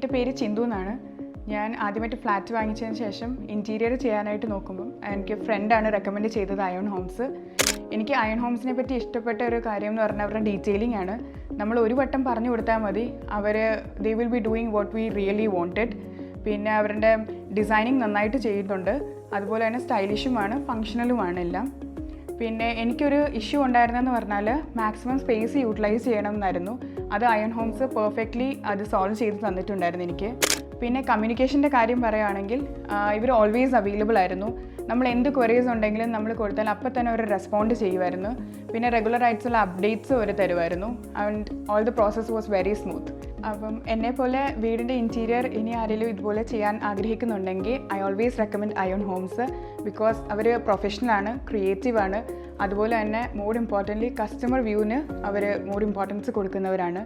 എൻ്റെ പേര് ചിന്തു എന്നാണ്. ഞാൻ ആദ്യമായിട്ട് ഫ്ലാറ്റ് വാങ്ങിച്ചതിന് ശേഷം ഇൻറ്റീരിയർ ചെയ്യാനായിട്ട് നോക്കുമ്പം എനിക്ക് ഫ്രണ്ടാണ് റെക്കമെൻഡ് ചെയ്തത് അയോൺ ഹോംസ്. എനിക്ക് അയോൺ ഹോംസിനെ പറ്റി ഇഷ്ടപ്പെട്ട ഒരു കാര്യം എന്ന് പറഞ്ഞാൽ അവരുടെ ഡീറ്റെയിലിംഗ് ആണ്. നമ്മൾ ഒരു വട്ടം പറഞ്ഞു കൊടുത്താൽ മതി, they will be doing what we really wanted. പിന്നെ അവരുടെ ഡിസൈനിങ് നന്നായിട്ട് ചെയ്യുന്നുണ്ട്. അതുപോലെ തന്നെ സ്റ്റൈലിഷുമാണ്, ഫങ്ഷണലുമാണ് എല്ലാം. പിന്നെ എനിക്കൊരു ഇഷ്യൂ ഉണ്ടായിരുന്നെന്ന് പറഞ്ഞാൽ മാക്സിമം സ്പേസ് യൂട്ടിലൈസ് ചെയ്യണം എന്നായിരുന്നു. അത് അയോൺ ഹോംസ് പെർഫെക്റ്റ്ലി അത് സോൾവ് ചെയ്ത് തന്നിട്ടുണ്ടായിരുന്നു എനിക്ക്. പിന്നെ കമ്മ്യൂണിക്കേഷൻ്റെ കാര്യം പറയുകയാണെങ്കിൽ ഇവർ ഓൾവേസ് അവൈലബിൾ ആയിരുന്നു. നമ്മൾ എന്ത് ക്വറീസ് ഉണ്ടെങ്കിലും നമ്മൾ കൊടുത്താൽ അപ്പം തന്നെ അവർ റെസ്പോണ്ട് ചെയ്യുമായിരുന്നു. പിന്നെ റെഗുലർ ആയിട്ടുള്ള അപ്ഡേറ്റ്സ് അവർ തരുമായിരുന്നു. And all the process was very smooth. അപ്പം എന്നെപ്പോലെ വീടിൻ്റെ ഇൻറ്റീരിയർ ഇനി ആരെങ്കിലും ഇതുപോലെ ചെയ്യാൻ ആഗ്രഹിക്കുന്നുണ്ടെങ്കിൽ I always recommend Ion Homes. Because അവർ പ്രൊഫഷണലാണ്, ക്രിയേറ്റീവാണ്. അതുപോലെ തന്നെ മോർ ഇമ്പോർട്ടൻ്റ്ലി കസ്റ്റമർ വ്യൂവിന് അവർ മോർ ഇമ്പോർട്ടൻസ് കൊടുക്കുന്നവരാണ്.